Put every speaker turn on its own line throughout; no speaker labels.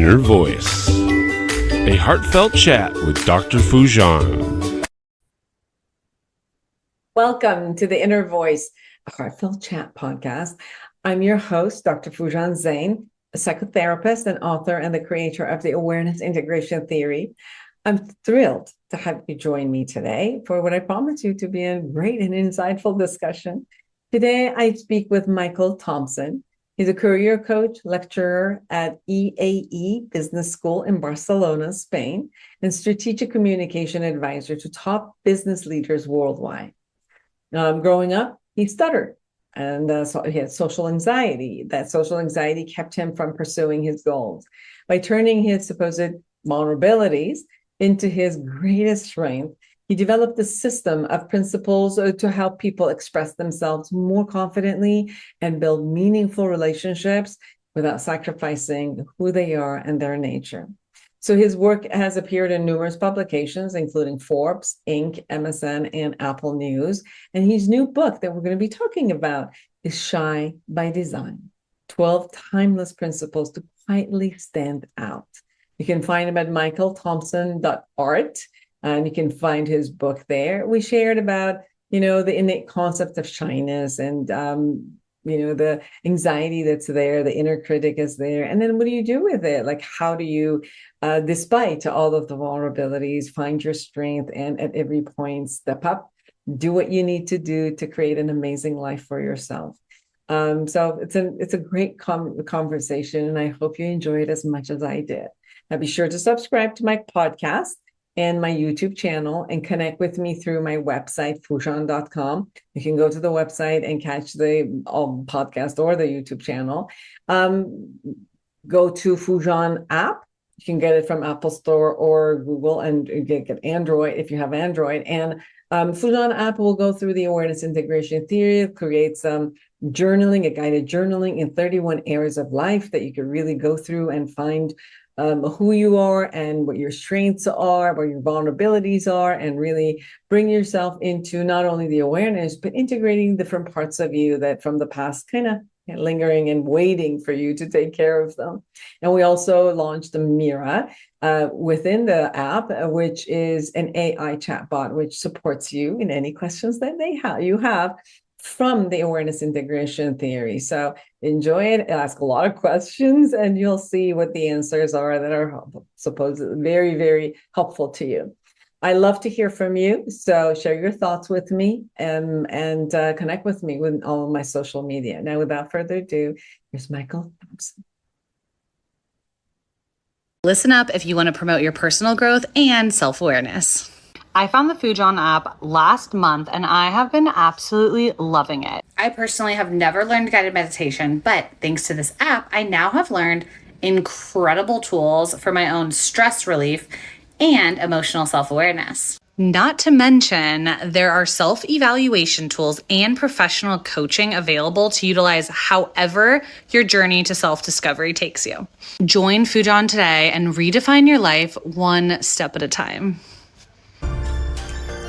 Inner Voice, a heartfelt chat with Dr. Foojan.
Welcome to the Inner Voice, a heartfelt chat podcast. I'm your host, Dr. Foojan Zeine, a psychotherapist and author and the creator of the Awareness Integration Theory. I'm thrilled to have you join me today for what I promise you to be a great and insightful discussion. Today, I speak with Michael Thompson. He's a career coach, lecturer at EAE Business School in Barcelona, Spain, and strategic communication advisor to top business leaders worldwide. Growing up, he stuttered and so he had social anxiety. That social anxiety kept him from pursuing his goals. By turning his supposed vulnerabilities into his greatest strength, he developed a system of principles to help people express themselves more confidently and build meaningful relationships without sacrificing who they are and their nature. So his work has appeared in numerous publications, including Forbes, Inc., MSN, and Apple News. And his new book that we're going to be talking about is Shy by Design, 12 Timeless Principles to Quietly Stand Out. You can find him at michaelthompson.art. And you can find his book there. We shared about, the innate concept of shyness and, the anxiety that's there, the inner critic is there. And then what do you do with it? Like, how do you, despite all of the vulnerabilities, find your strength and at every point step up, do what you need to do to create an amazing life for yourself. So it's a great conversation, and I hope you enjoy it as much as I did. Now be sure to subscribe to my podcast and my YouTube channel and connect with me through my website, Foojan.com. You can go to the website and catch the podcast or the YouTube channel. Go to Foojan app. You can get it from Apple Store or Google, and get Android if you have Android. And Foojan app will go through the Awareness Integration Theory, create some journaling, a guided journaling in 31 areas of life that you can really go through and find who you are and what your strengths are, what your vulnerabilities are, and really bring yourself into not only the awareness, but integrating different parts of you that from the past kind of lingering and waiting for you to take care of them. And we also launched the Mira within the app, which is an AI chatbot, which supports you in any questions that you have from the Awareness Integration Theory. So enjoy it, ask a lot of questions, and you'll see what the answers are that are supposedly very, very helpful to you. I love to hear from you, so share your thoughts with me and connect with me with all of my social media. Now, without further ado, here's Michael Thompson.
Listen up if you want to promote your personal growth and self-awareness. I found the Foojan app last month and I have been absolutely loving it. I personally have never learned guided meditation, but thanks to this app, I now have learned incredible tools for my own stress relief and emotional self-awareness. Not to mention, there are self-evaluation tools and professional coaching available to utilize however your journey to self-discovery takes you. Join Foojan today and redefine your life one step at a time.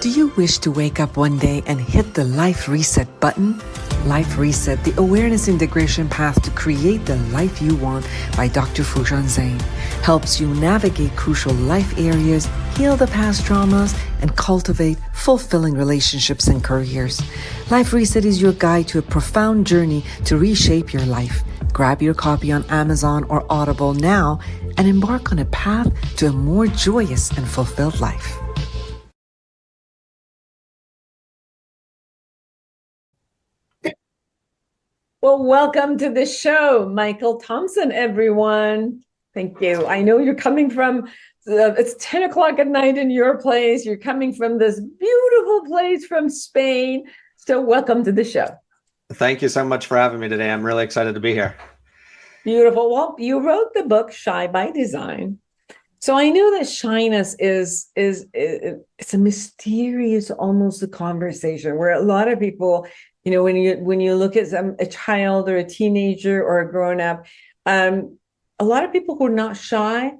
Do you wish to wake up one day and hit the Life Reset button? Life Reset, the awareness integration path to create the life you want by Dr. Foojan Zeine, helps you navigate crucial life areas, heal the past traumas, and cultivate fulfilling relationships and careers. Life Reset is your guide to a profound journey to reshape your life. Grab your copy on Amazon or Audible now and embark on a path to a more joyous and fulfilled life.
Well, welcome to the show, Michael Thompson, everyone. Thank you. I know you're coming from, it's 10 o'clock at night in your place. You're coming from this beautiful place from Spain. So welcome to the show.
Thank you so much for having me today. I'm really excited to be here.
Beautiful. Well, you wrote the book Shy by Design. So I know that shyness is it's a mysterious, almost a conversation where a lot of people, when you look at a child or a teenager or a grown up, a lot of people who are not shy,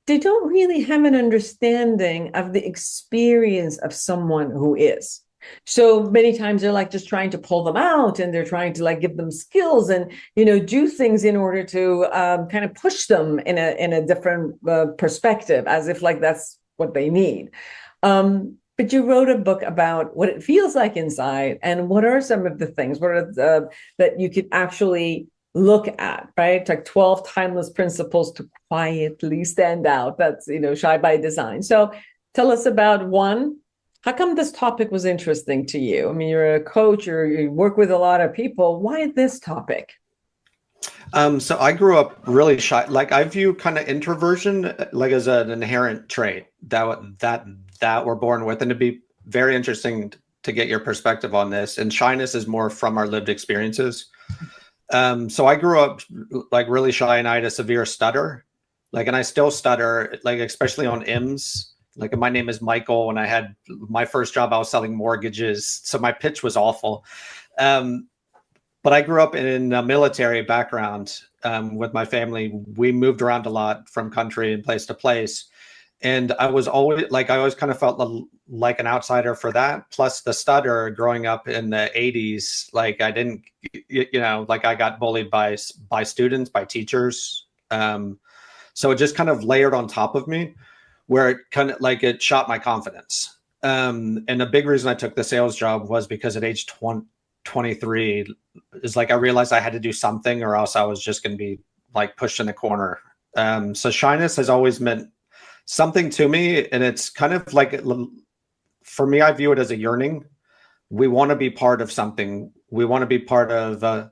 they don't really have an understanding of the experience of someone who is. So many times they're like just trying to pull them out, and they're trying to like give them skills and do things in order to kind of push them in a different perspective, as if like that's what they need. But you wrote a book about what it feels like inside, and what are some of the things that you could actually look at, right? Like 12 timeless principles to quietly stand out. That's Shy by Design. So tell us about one. How come this topic was interesting to you? I mean, you're a coach, you work with a lot of people. Why this topic?
So I grew up really shy. Like I view kind of introversion like as an inherent trait that we're born with, and it'd be very interesting to get your perspective on this. And shyness is more from our lived experiences. So I grew up like really shy, and I had a severe stutter. Like, and I still stutter, like especially on M's. Like my name is Michael. When I had my first job, I was selling mortgages, so my pitch was awful. But I grew up in a military background with my family. We moved around a lot from country and place to place. And I was always like, I always kind of felt like an outsider for that. Plus the stutter growing up in the 80s, like I didn't, like I got bullied by students, by teachers. So it just kind of layered on top of me, where it kind of like it shot my confidence. And a big reason I took the sales job was because at age 23 is like I realized I had to do something, or else I was just going to be like pushed in the corner. So shyness has always meant something to me, and it's kind of like, for me, I view it as a yearning. We want to be part of something. We want to be part of a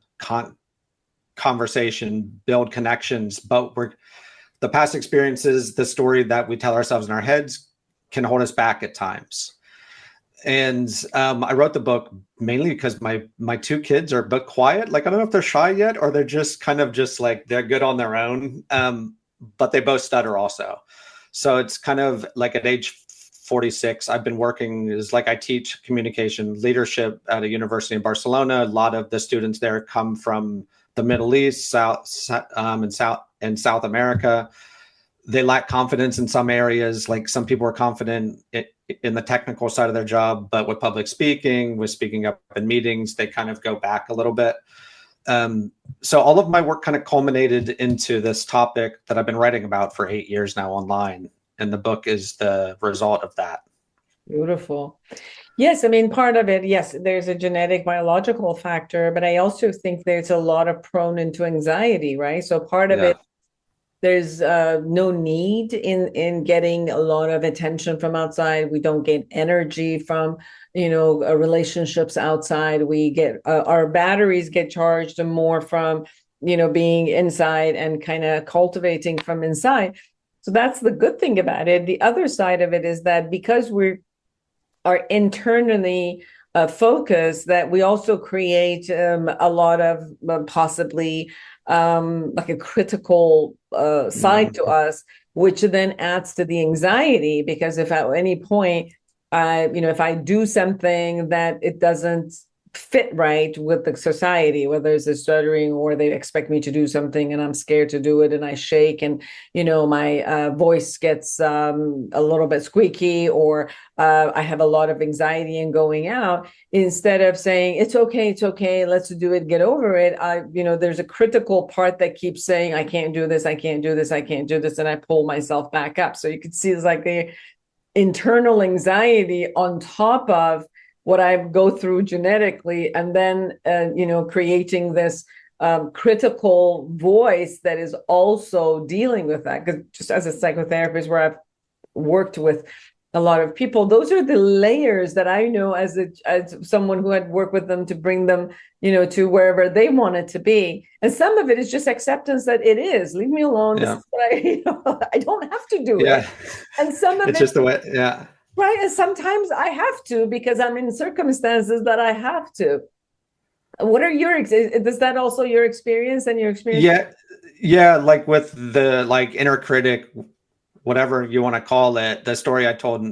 conversation, build connections, but the past experiences, the story that we tell ourselves in our heads can hold us back at times. And I wrote the book mainly because my two kids are a bit quiet. Like, I don't know if they're shy yet, or they're just kind of just like, they're good on their own. But they both stutter also. So it's kind of like at age 46, I've been working is like I teach communication leadership at a university in Barcelona. A lot of the students there come from the Middle East, and South America. They lack confidence in some areas. Like some people are confident in the technical side of their job, but with public speaking, with speaking up in meetings, they kind of go back a little bit. So all of my work kind of culminated into this topic that I've been writing about for 8 years now online. And the book is the result of that.
Beautiful. Yes, I mean, part of it, yes, there's a genetic biological factor, but I also think there's a lot of prone into anxiety, right? So part of it, there's no need in getting a lot of attention from outside. We don't get energy from, relationships outside. We get our batteries get charged more from, being inside and kind of cultivating from inside. So that's the good thing about it. The other side of it is that because we are internally focused, that we also create a lot of possibly like a critical side to us, which then adds to the anxiety. Because if at any point, if I do something that it doesn't fit right with the society, whether it's a stuttering or they expect me to do something and I'm scared to do it and I shake and my voice gets a little bit squeaky, or I have a lot of anxiety in going out, instead of saying it's okay, let's do it, get over it, there's a critical part that keeps saying I can't do this, and I pull myself back up. So you could see it's like the internal anxiety on top of what I go through genetically, and then creating this critical voice that is also dealing with that. Because just as a psychotherapist, where I've worked with a lot of people, those are the layers that I know as someone who had worked with them to bring them to wherever they wanted to be. And some of it is just acceptance that it is, leave me alone. This is what I don't have to do it. And some of
it's just the way.
Right. And sometimes I have to, because I'm in circumstances that I have to. What are is that also your experience and your experience?
Yeah. Like with the inner critic, whatever you want to call it, the story I told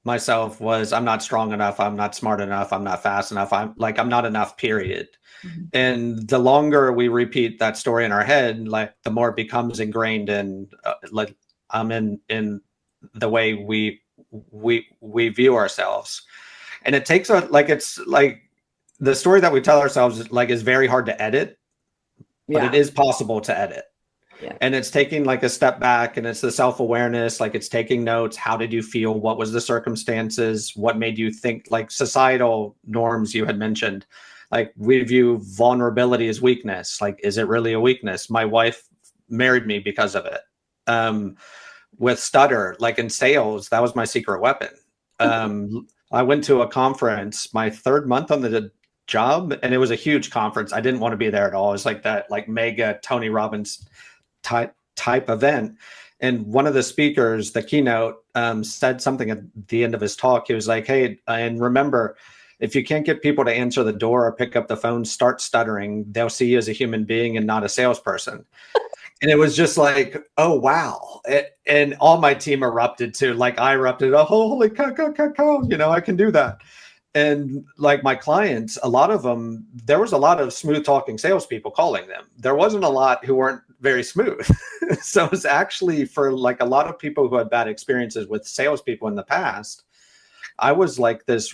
myself was I'm not strong enough. I'm not smart enough. I'm not fast enough. I'm not enough, period. Mm-hmm. And the longer we repeat that story in our head, like the more it becomes ingrained in I'm in the way we view ourselves. And it takes it's like the story that we tell ourselves is very hard to edit, but it is possible to edit.
Yeah.
And it's taking like a step back, and it's the self-awareness, like it's taking notes. How did you feel? What was the circumstances? What made you think? Like societal norms you had mentioned, like we view vulnerability as weakness. Like, is it really a weakness? My wife married me because of it. With stutter, like in sales, that was my secret weapon. I went to a conference my 3rd month on the job, and it was a huge conference. I didn't want to be there at all. It was like that, like mega Tony Robbins type event. And one of the speakers, the keynote, said something at the end of his talk. He was like, hey, and remember, if you can't get people to answer the door or pick up the phone, start stuttering. They'll see you as a human being and not a salesperson. And it was just like, oh, wow. And all my team erupted too. Like I erupted, oh, holy cow, I can do that. And like my clients, a lot of them, there was a lot of smooth talking salespeople calling them. There wasn't a lot who weren't very smooth. So it's actually for like a lot of people who had bad experiences with salespeople in the past, I was like this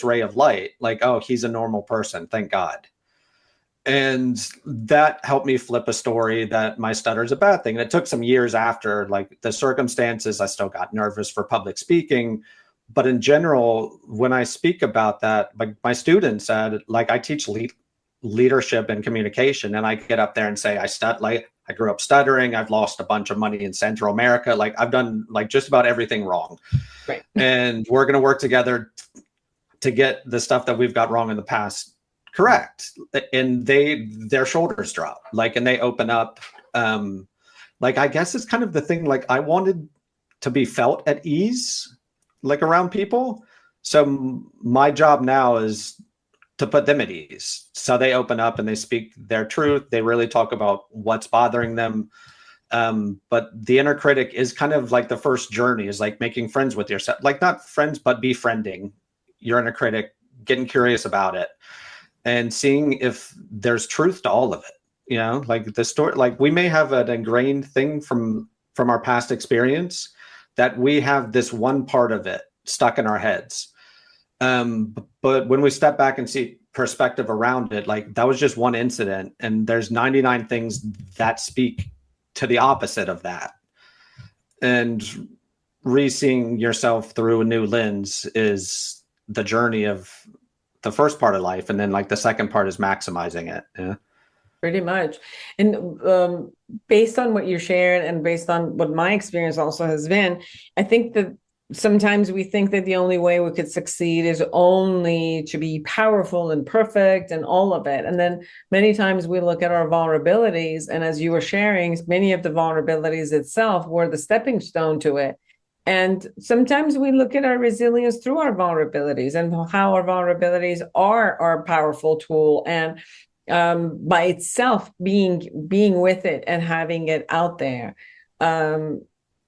ray of light, like, oh, he's a normal person. Thank God. And that helped me flip a story that my stutter is a bad thing. And it took some years after, like the circumstances, I still got nervous for public speaking. But in general, when I speak about that, like my students said, like I teach leadership and communication, and I get up there and say, I grew up stuttering. I've lost a bunch of money in Central America. Like I've done like just about everything wrong.
Right.
And we're going to work together to get the stuff that we've got wrong in the past correct. And their shoulders drop, like, and they open up. Like, I guess it's kind of the thing, like I wanted to be felt at ease, like around people. So my job now is to put them at ease. So they open up and they speak their truth. They really talk about what's bothering them. But the inner critic is kind of like the first journey, is like making friends with yourself, like not friends, but befriending your inner critic, getting curious about it and seeing if there's truth to all of it. Like the story, like we may have an ingrained thing from our past experience that we have this one part of it stuck in our heads. But when we step back and see perspective around it, like that was just one incident, and there's 99 things that speak to the opposite of that. And re-seeing yourself through a new lens is the journey of the first part of life. And then like the second part is maximizing it. Yeah.
Pretty much. And based on what you shared and based on what my experience also has been, I think that sometimes we think that the only way we could succeed is only to be powerful and perfect and all of it. And then many times we look at our vulnerabilities, and as you were sharing, many of the vulnerabilities itself were the stepping stone to it. And sometimes we look at our resilience through our vulnerabilities and how our vulnerabilities are our powerful tool. And by itself, being with it and having it out there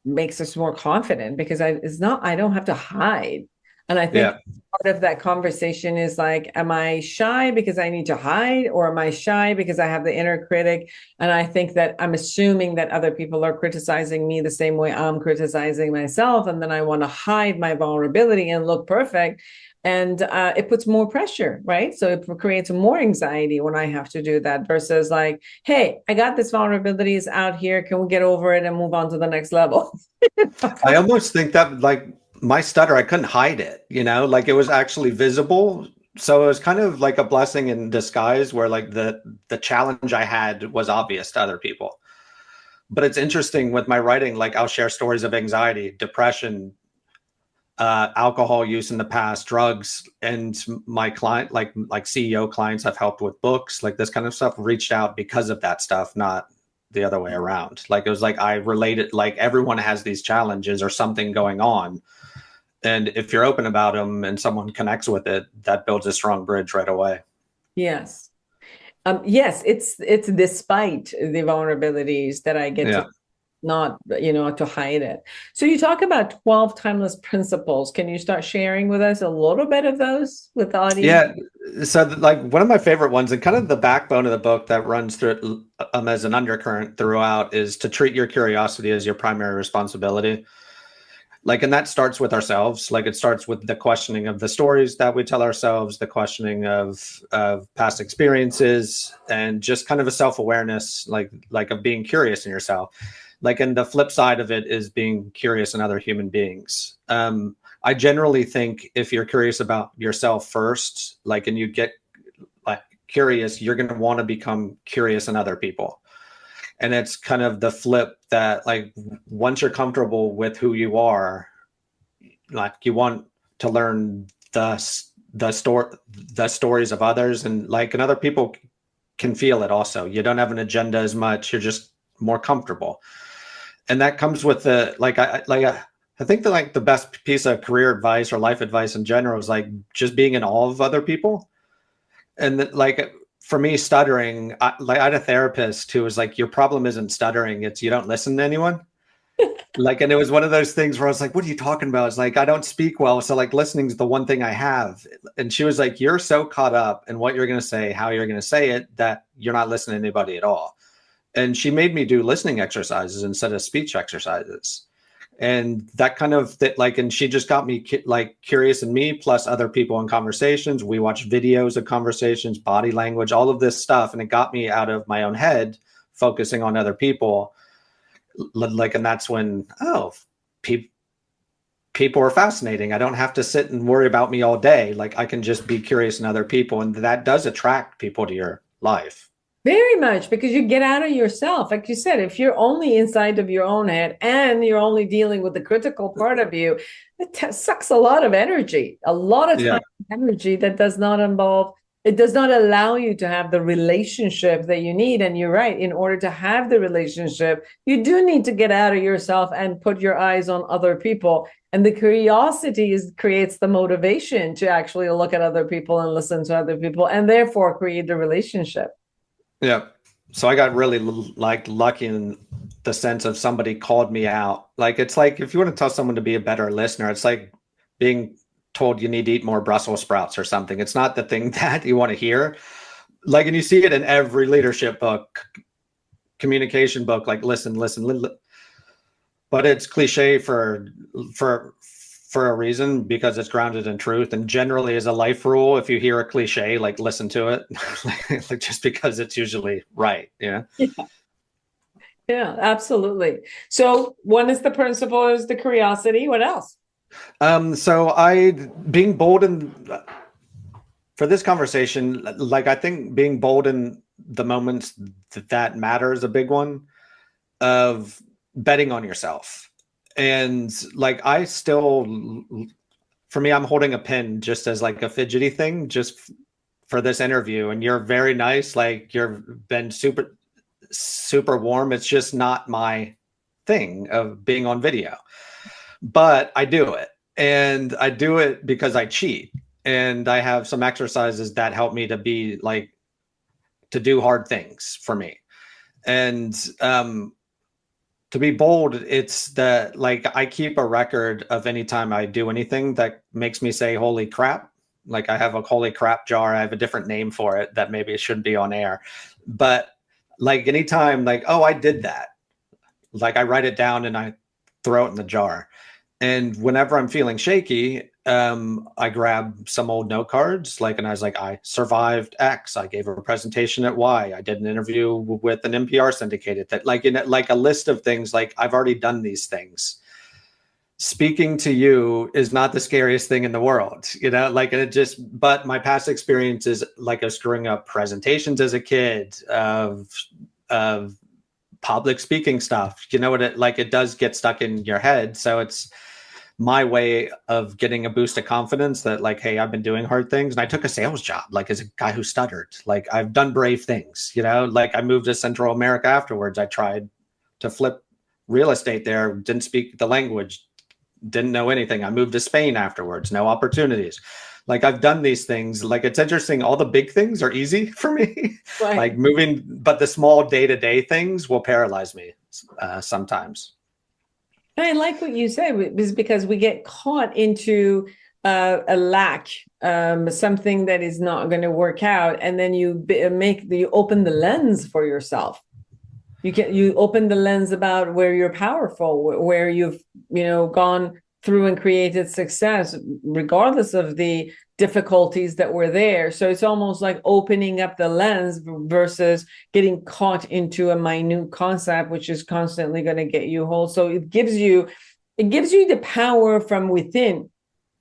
makes us more confident, because I don't have to hide. And I think part of that conversation is like, am I shy because I need to hide, or am I shy because I have the inner critic? And I think that I'm assuming that other people are criticizing me the same way I'm criticizing myself. And then I want to hide my vulnerability and look perfect. And it puts more pressure, right? So it creates more anxiety when I have to do that, versus like, hey, I got this vulnerabilities out here. Can we get over it and move on to the next level?
I almost think that like my stutter, I couldn't hide it, like it was actually visible. So it was kind of like a blessing in disguise, where like the challenge I had was obvious to other people. But it's interesting with my writing, like I'll share stories of anxiety, depression, alcohol use in the past, drugs, and my client, like CEO clients I've helped with books, like this kind of stuff, reached out because of that stuff, not the other way around. Like it was like I related, like everyone has these challenges or something going on. And if you're open about them and someone connects with it, that builds a strong bridge right away.
Yes. Yes, it's despite the vulnerabilities that I get to not, to hide it. So you talk about 12 timeless principles. Can you start sharing with us a little bit of those with the audience?
Yeah. So like one of my favorite ones, and kind of the backbone of the book that runs through it as an undercurrent throughout, is to treat your curiosity as your primary responsibility. Like, and that starts with ourselves. Like, it starts with the questioning of the stories that we tell ourselves, the questioning of past experiences, and just kind of a self-awareness, like of being curious in yourself. Like, and the flip side of it is being curious in other human beings. I generally think if you're curious about yourself first, like, and you get like curious, you're going to want to become curious in other people. And it's kind of the flip that, like, once you're comfortable with who you are, like, you want to learn the stories of others, and like, and other people can feel it also. You don't have an agenda as much. You're just more comfortable. And that comes with the, I think that, like, the best piece of career advice or life advice in general is like just being in awe of other people. And that, like, for me, stuttering, I had a therapist who was like, your problem isn't stuttering, it's you don't listen to anyone. Like, and it was one of those things where I was like, what are you talking about? It's like, I don't speak well. So like, listening is the one thing I have. And she was like, you're so caught up in what you're going to say, how you're going to say it, that you're not listening to anybody at all. And she made me do listening exercises instead of speech exercises. And that kind of like, and she just got me like curious in me, plus other people in conversations. We watched videos of conversations, body language, all of this stuff. And it got me out of my own head, focusing on other people. Like, and that's when, people are fascinating. I don't have to sit and worry about me all day. Like, I can just be curious in other people. And that does attract people to your life.
Very much, because you get out of yourself. Like you said, if you're only inside of your own head and you're only dealing with the critical part of you, it sucks a lot of energy, a lot of time, energy that does not involve, it does not allow you to have the relationship that you need. And you're right, in order to have the relationship, you do need to get out of yourself and put your eyes on other people. And the curiosity creates the motivation to actually look at other people and listen to other people, and therefore create the relationship.
Yeah. So I got really like lucky in the sense of somebody called me out. Like, it's like, if you want to tell someone to be a better listener, it's like being told you need to eat more Brussels sprouts or something. It's not the thing that you want to hear. Like, and you see it in every leadership book, communication book, like listen. But it's cliche for a reason, because it's grounded in truth. And generally, as a life rule, if you hear a cliche, like, listen to it, like, just because it's usually right. Yeah.
Yeah, absolutely. So one is the principle, is the curiosity. What else?
So being bold for this conversation, like, I think being bold in the moments that matter is a big one, of betting on yourself. And like, I still, for me, I'm holding a pen just as like a fidgety thing, just for this interview. And you're very nice. Like, you've been super, super warm. It's just not my thing of being on video, but I do it. And I do it because I cheat. And I have some exercises that help me to be like, to do hard things for me. And, to be bold, it's that, like, I keep a record of any time I do anything that makes me say, holy crap. Like, I have a holy crap jar. I have a different name for it that maybe it shouldn't be on air. But like, anytime, like, oh, I did that, like, I write it down and I throw it in the jar. And whenever I'm feeling shaky, I grab some old note cards, like, and I was like, I survived X. I gave a presentation at Y. I did an interview with an NPR syndicated, that, like, in like a list of things, like, I've already done these things. Speaking to you is not the scariest thing in the world, like, and it just, but my past experiences, like, of screwing up presentations as a kid, of public speaking stuff, what it, like, it does get stuck in your head. So it's my way of getting a boost of confidence that, like, hey, I've been doing hard things. And I took a sales job, like, as a guy who stuttered. Like, I've done brave things, like, I moved to Central America afterwards. I tried to flip real estate there, didn't speak the language, didn't know anything. I moved to Spain afterwards, no opportunities. Like, I've done these things. Like, it's interesting. All the big things are easy for me,
Right.
like moving, but the small day-to-day things will paralyze me sometimes.
And I like what you said, is because we get caught into a lack, something that is not going to work out, and then you open the lens for yourself. You open the lens about where you're powerful, where you've gone through and created success, regardless of the difficulties that were there. So it's almost like opening up the lens versus getting caught into a minute concept, which is constantly going to get you whole. So it gives you the power from within,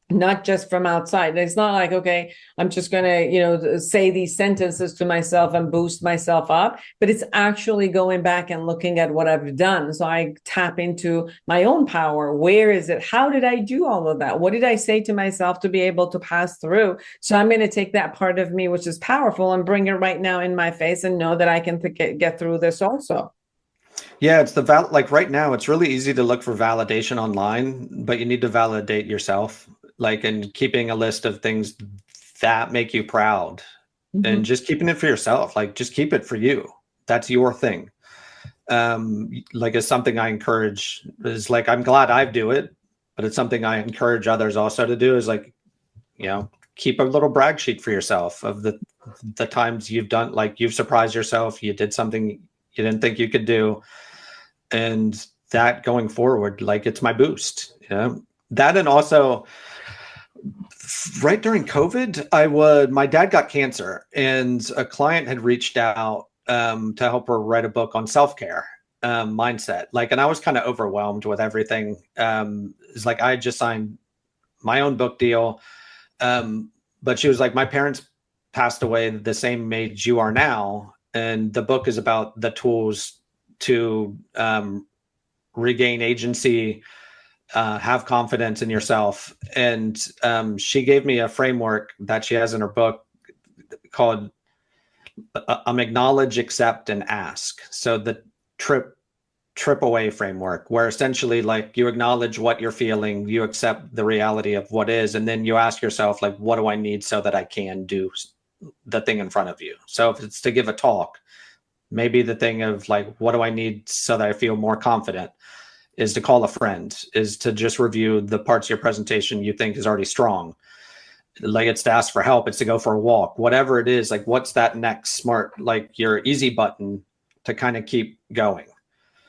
not just from outside. It's not like, okay, I'm just going to, say these sentences to myself and boost myself up, but it's actually going back and looking at what I've done. So I tap into my own power. Where is it? How did I do all of that? What did I say to myself to be able to pass through? So I'm going to take that part of me, which is powerful, and bring it right now in my face and know that I can get through this also.
Yeah, it's like right now, it's really easy to look for validation online, but you need to validate yourself, like, and keeping a list of things that make you proud and just keeping it for yourself. Like, just keep it for you. That's your thing. Like, it's something I encourage, is like, I'm glad I do it, but it's something I encourage others also to do, is like, keep a little brag sheet for yourself of the times you've done, like, you've surprised yourself, you did something you didn't think you could do. And that going forward, like, it's my boost, that. And also, right during COVID, my dad got cancer, and a client had reached out to help her write a book on self-care mindset. Like, and I was kind of overwhelmed with everything. It's like, I had just signed my own book deal. But she was like, my parents passed away the same age you are now. And the book is about the tools to regain agency, have confidence in yourself. And she gave me a framework that she has in her book called acknowledge, accept, and ask. So the trip away framework, where essentially, like, you acknowledge what you're feeling, you accept the reality of what is, and then you ask yourself, like, what do I need so that I can do the thing in front of you? So if it's to give a talk, maybe the thing of, like, what do I need so that I feel more confident, is to call a friend, is to just review the parts of your presentation you think is already strong. Like, it's to ask for help, it's to go for a walk, whatever it is. Like, what's that next smart, like, your easy button to kind of keep going.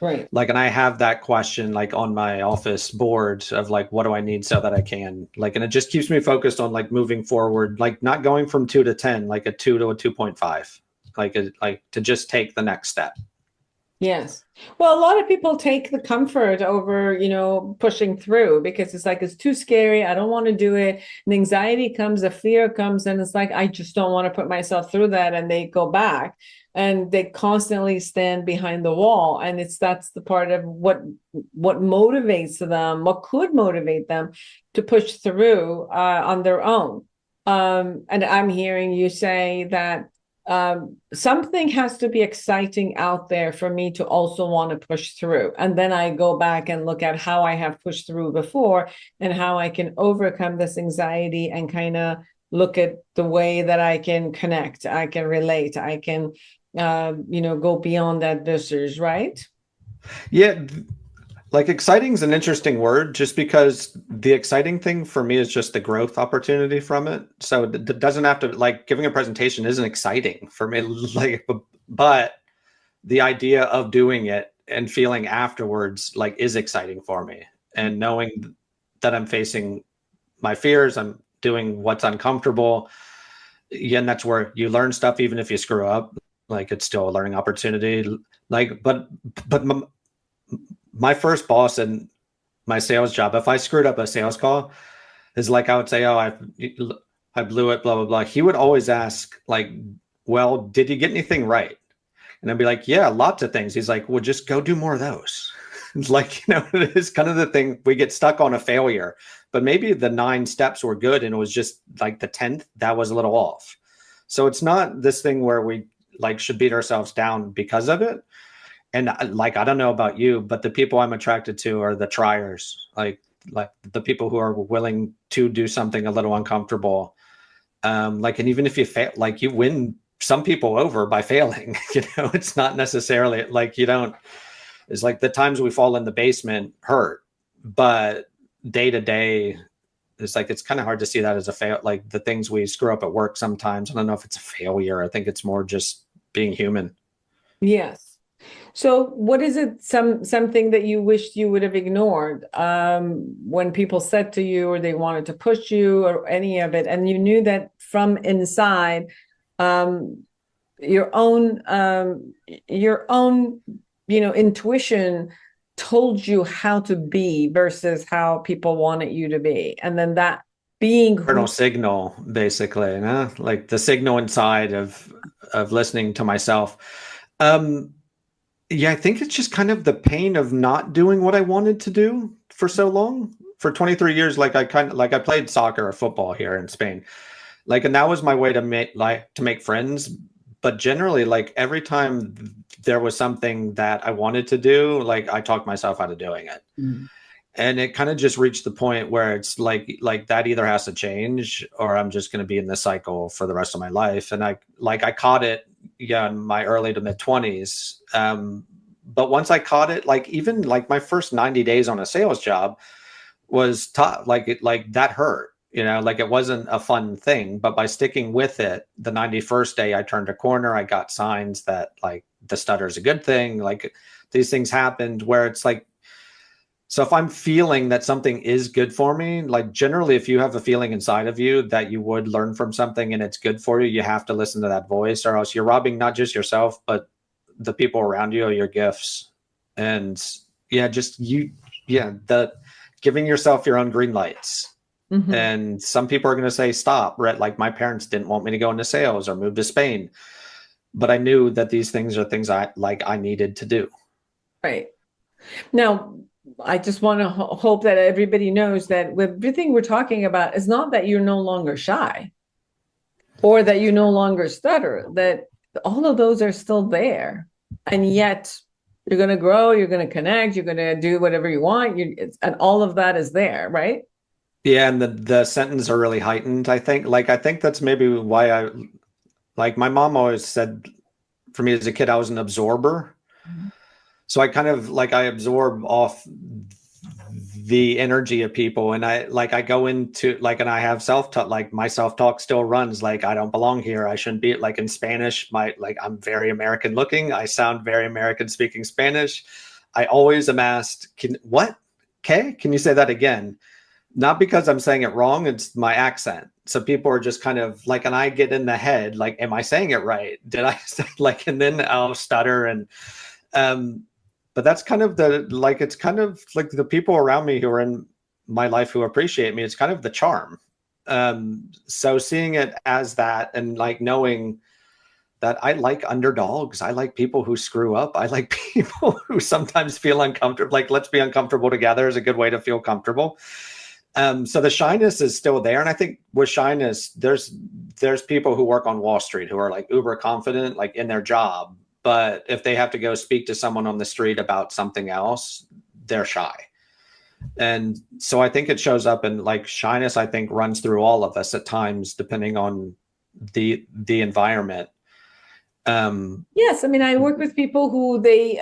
Right.
Like, and I have that question, like, on my office board of, like, what do I need so that I can, like, and it just keeps me focused on, like, moving forward, like, not going from 2 to 10, like a 2 to a 2.5, like to just take the next step.
Yes. Well, a lot of people take the comfort over, pushing through, because it's like, it's too scary. I don't want to do it. And anxiety comes, a fear comes, and it's like, I just don't want to put myself through that. And they go back and they constantly stand behind the wall. And that's the part of what motivates them, what could motivate them to push through on their own. And I'm hearing you say that something has to be exciting out there for me to also want to push through. And then I go back and look at how I have pushed through before and how I can overcome this anxiety, and kind of look at the way that I can connect, I can relate, I can, go beyond that distance, right?
Yeah. Like, exciting is an interesting word, just because the exciting thing for me is just the growth opportunity from it. So it doesn't have to, like, giving a presentation isn't exciting for me, like, but the idea of doing it and feeling afterwards, like, is exciting for me. And knowing that I'm facing my fears, I'm doing what's uncomfortable. Yeah, and that's where you learn stuff, even if you screw up, like, it's still a learning opportunity. Like, but my first boss in my sales job, if I screwed up a sales call, is like, I would say, oh, I blew it, blah, blah, blah. He would always ask, like, well, did you get anything right? And I'd be like, yeah, lots of things. He's like, well, just go do more of those. It's like, it's kind of the thing, we get stuck on a failure, but maybe the 9 steps were good, and it was just like the 10th that was a little off. So it's not this thing where we, like, should beat ourselves down because of it. And, like, I don't know about you, but the people I'm attracted to are the triers, like the people who are willing to do something a little uncomfortable. Like, and even if you fail, like, you win some people over by failing, it's not necessarily like it's like the times we fall in the basement hurt, but day to day, it's like, it's kind of hard to see that as a fail. Like, the things we screw up at work sometimes, I don't know if it's a failure. I think it's more just being human.
Yes. So what is it, something that you wished you would have ignored when people said to you or they wanted to push you or any of it, and you knew that from inside, um, your own intuition told you how to be versus how people wanted you to be, and then that being
Internal signal, basically, like the signal inside of listening to myself. Yeah, I think it's just kind of the pain of not doing what I wanted to do for so long. For 23 years, like I played soccer or football here in Spain. Like, and that was my way to make friends. But generally, like every time there was something that I wanted to do, like I talked myself out of doing it.
Mm.
And it kind of just reached the point where it's like that either has to change or I'm just going to be in this cycle for the rest of my life. And I caught it, yeah, in my early to mid 20s. But once I caught it, like even like my first 90 days on a sales job was tough. Like that hurt, like it wasn't a fun thing, but by sticking with it, the 91st day I turned a corner, I got signs that like the stutter is a good thing. Like these things happened where it's like, so if I'm feeling that something is good for me, like generally, if you have a feeling inside of you that you would learn from something and it's good for you, you have to listen to that voice, or else you're robbing not just yourself, but the people around you of your gifts. And yeah, the giving yourself your own green lights.
Mm-hmm.
And some people are going to say, stop, right? Like my parents didn't want me to go into sales or move to Spain, but I knew that these things are things I needed to do.
Right. Now, I just want to hope that everybody knows that with everything we're talking about is not that you're no longer shy or that you no longer stutter, that all of those are still there. And yet you're going to grow, you're going to connect, you're going to do whatever you want. And all of that is there, right?
Yeah. And the sentences are really heightened. I think that's maybe why like my mom always said for me as a kid, I was an absorber. Mm-hmm. So I kind of I absorb off the energy of people, and I go into and I have self-talk, like my self-talk still runs like I don't belong here, I shouldn't be, like in Spanish, I'm very American looking, I sound very American speaking Spanish. I always am asked, can you say that again? Not because I'm saying it wrong, it's my accent. So people are just kind of like, and I get in the head, like, am I saying it right? Did I and then I'll stutter. And but that's kind of it's kind of like the people around me who are in my life who appreciate me. It's kind of the charm. So seeing it as that, and like knowing that I like underdogs. I like people who screw up. I like people who sometimes feel uncomfortable. Like, let's be uncomfortable together is a good way to feel comfortable. So the shyness is still there. And I think with shyness, there's people who work on Wall Street who are like uber confident, like in their job. But if they have to go speak to someone on the street about something else, they're shy. And so I think it shows up in like shyness, I think runs through all of us at times, depending on the environment.
Yes, I mean, I work with people who they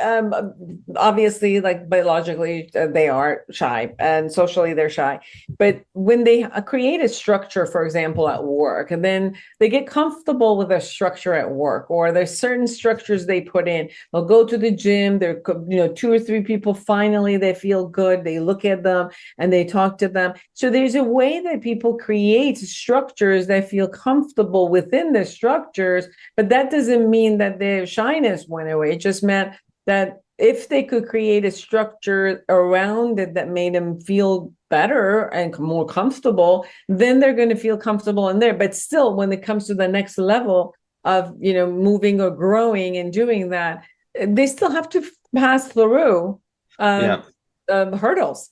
obviously, like biologically, they are shy and socially they're shy. But when they create a structure, for example, at work, and then they get comfortable with a structure at work, or there's certain structures they put in, they'll go to the gym, there, 2 or 3 people, finally they feel good, they look at them and they talk to them. So there's a way that people create structures that feel comfortable within the structures, but that doesn't mean that their shyness went away. It just meant that if they could create a structure around it that made them feel better and more comfortable, then they're going to feel comfortable in there. But still, when it comes to the next level of, moving or growing and doing that, they still have to pass through hurdles.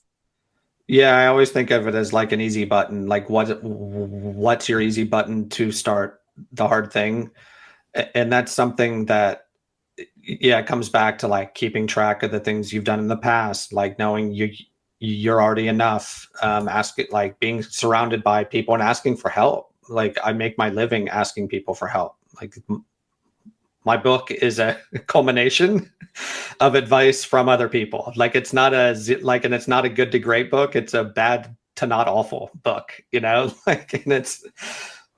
Yeah, I always think of it as like an easy button. Like, what's your easy button to start the hard thing? And that's something that, it comes back to like keeping track of the things you've done in the past, like knowing you're already enough, being surrounded by people and asking for help. Like, I make my living asking people for help. Like, my book is a culmination of advice from other people. Like, it's not and it's not a good to great book. It's a bad to not awful book, and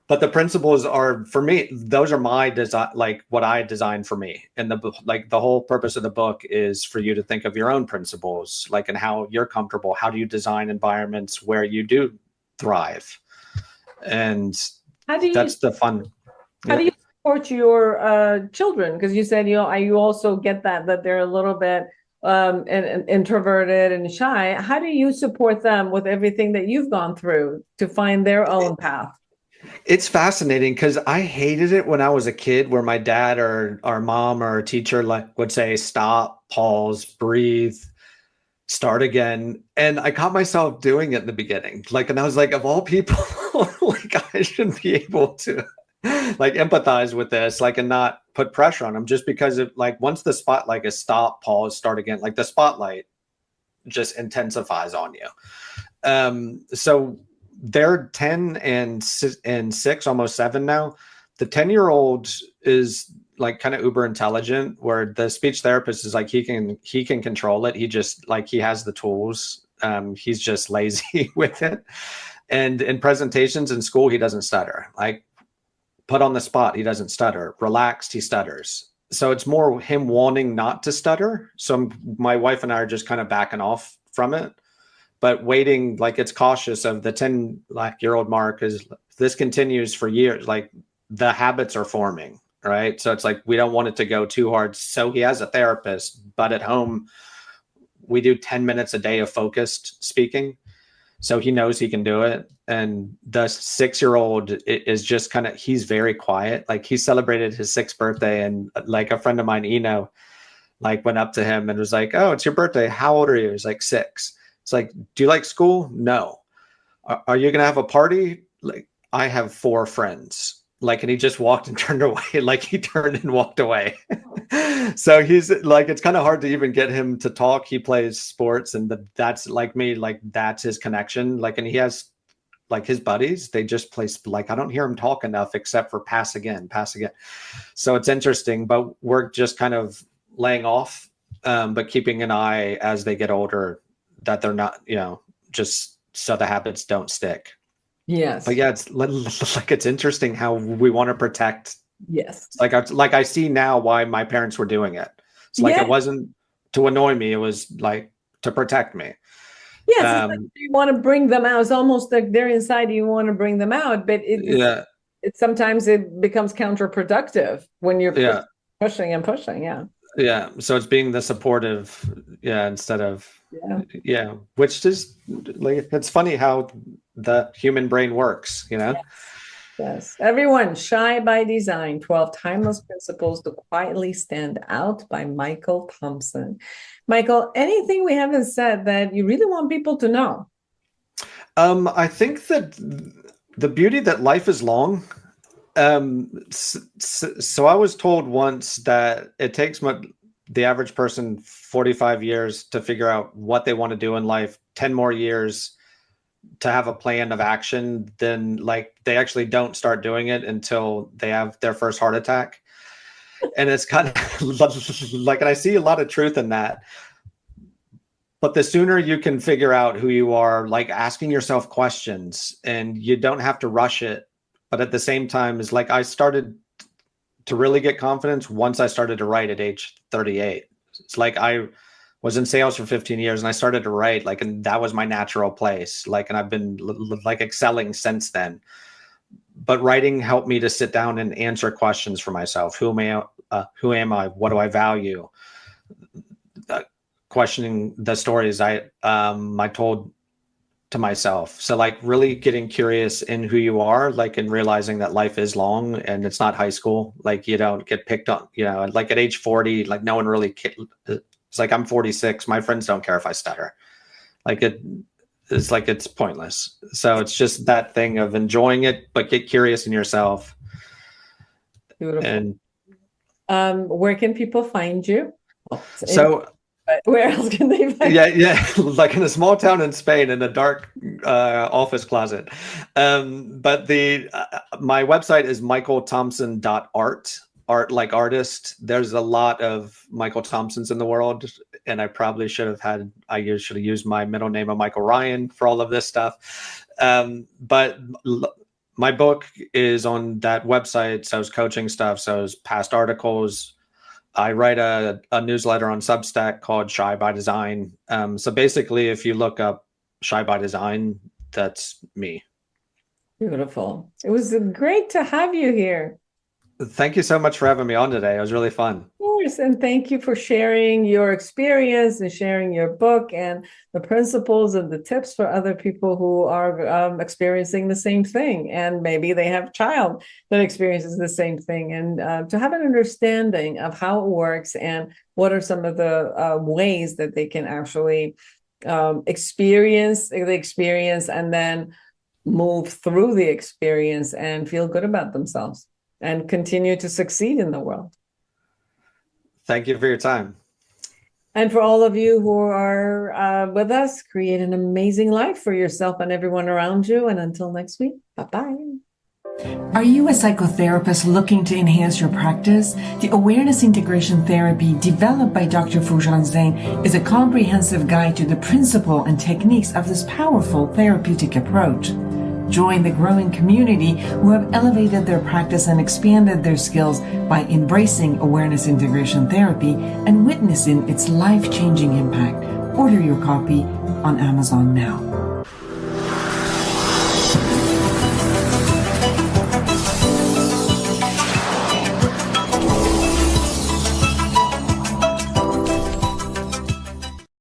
But the principles are, for me, those are my design, like what I designed for me. And the whole purpose of the book is for you to think of your own principles, like, and how you're comfortable. How do you design environments where you do thrive? And
How do you
that's the fun.
how do you support your children? Because you said you also get that they're a little bit and introverted and shy. How do you support them with everything that you've gone through to find their own path?
It's fascinating because I hated it when I was a kid, where my dad or our mom or a teacher like would say, stop, pause, breathe, start again. And I caught myself doing it in the beginning. Like, and I was like, of all people, like I shouldn't be able to like empathize with this, like, and not put pressure on them, just because of like, once the spotlight is stop, pause, start again, like the spotlight just intensifies on you. So they're 10 and 6, almost 7 now. The 10-year-old is like kind of uber intelligent, where the speech therapist is like, he can control it. He just like, he has the tools. He's just lazy with it. And in presentations in school, he doesn't stutter. Like, put on the spot, he doesn't stutter. Relaxed, he stutters. So it's more him wanting not to stutter. So my wife and I are just kind of backing off from it, but waiting, like, it's cautious of the 10-year-old mark, is this continues for years, like the habits are forming, right? So it's like, we don't want it to go too hard. So he has a therapist, but at home we do 10 minutes a day of focused speaking. So he knows he can do it. And the 6-year-old is just kind of, he's very quiet. Like, he celebrated his 6th birthday, and like a friend of mine, Eno, like went up to him and was like, oh, it's your birthday. How old are you? He's like 6. It's like, do you like school? No. Are you going to have a party? Like, I have 4 friends. Like, and he just walked and turned away. Like, he turned and walked away. So he's like, it's kind of hard to even get him to talk. He plays sports, and that's like me, like that's his connection. Like, and he has like his buddies, they just play, like, I don't hear him talk enough except for pass again. So it's interesting, but we're just kind of laying off, but keeping an eye as they get older, that they're not, just so the habits don't stick.
Yes.
But yeah, it's like, it's interesting how we want to protect.
Yes.
Like I see now why my parents were doing it. It's like,
Yeah.
it wasn't to annoy me. It was like to protect me.
Yes, it's like you want to bring them out. It's almost like they're inside. You want to bring them out, but it sometimes it becomes counterproductive when you're pushing and pushing. Yeah.
Yeah. So it's being the supportive, instead of which is like, it's funny how the human brain works,
Yes. Everyone, Shy by Design, 12 Timeless Principles to Quietly Stand Out by Michael Thompson. Michael, anything we haven't said that you really want people to know?
I think that the beauty that life is long. So I was told once that it takes the average person 45 years to figure out what they want to do in life, 10 more years to have a plan of action. Then like, they actually don't start doing it until they have their first heart attack. And it's kind of like, and I see a lot of truth in that. But the sooner you can figure out who you are, like asking yourself questions, and you don't have to rush it. But at the same time, is like, I started to really get confidence once I started to write at age 38. It's like, I was in sales for 15 years and I started to write, like, and that was my natural place. Like, and I've been like excelling since then. But writing helped me to sit down and answer questions for myself. Who am I? What do I value? Questioning the stories I told to myself. So like, really getting curious in who you are, like, and realizing that life is long and it's not high school. Like, you don't get picked on, like at age 40, like no one really, it's like, I'm 46. My friends don't care if I stutter. Like, it's like, it's pointless. So it's just that thing of enjoying it, but get curious in yourself.
Beautiful. And where can people find you? Where else can they find
you? Like in a small town in Spain, in a dark office closet. But my website is michaelthompson.art. Art like artist. There's a lot of Michael Thompsons in the world, and I probably should have used my middle name of Michael Ryan for all of this stuff. But my book is on that website. So it's coaching stuff. So it's past articles. I write a newsletter on Substack called Shy by Design. So basically, if you look up Shy by Design, that's me.
Beautiful. It was great to have you here.
Thank you so much for having me on today. It was really fun.
Of course, and thank you for sharing your experience and sharing your book and the principles and the tips for other people who are experiencing the same thing. And maybe they have a child that experiences the same thing. And to have an understanding of how it works and what are some of the ways that they can actually experience the experience and then move through the experience and feel good about themselves and continue to succeed in the world.
Thank you for your time.
And for all of you who are with us, create an amazing life for yourself and everyone around you. And until next week, bye-bye.
Are you a psychotherapist looking to enhance your practice? The Awareness Integration Therapy developed by Dr. Foojan Zeine is a comprehensive guide to the principle and techniques of this powerful therapeutic approach. Join the growing community who have elevated their practice and expanded their skills by embracing Awareness Integration Therapy and witnessing its life-changing impact. Order your copy on Amazon now.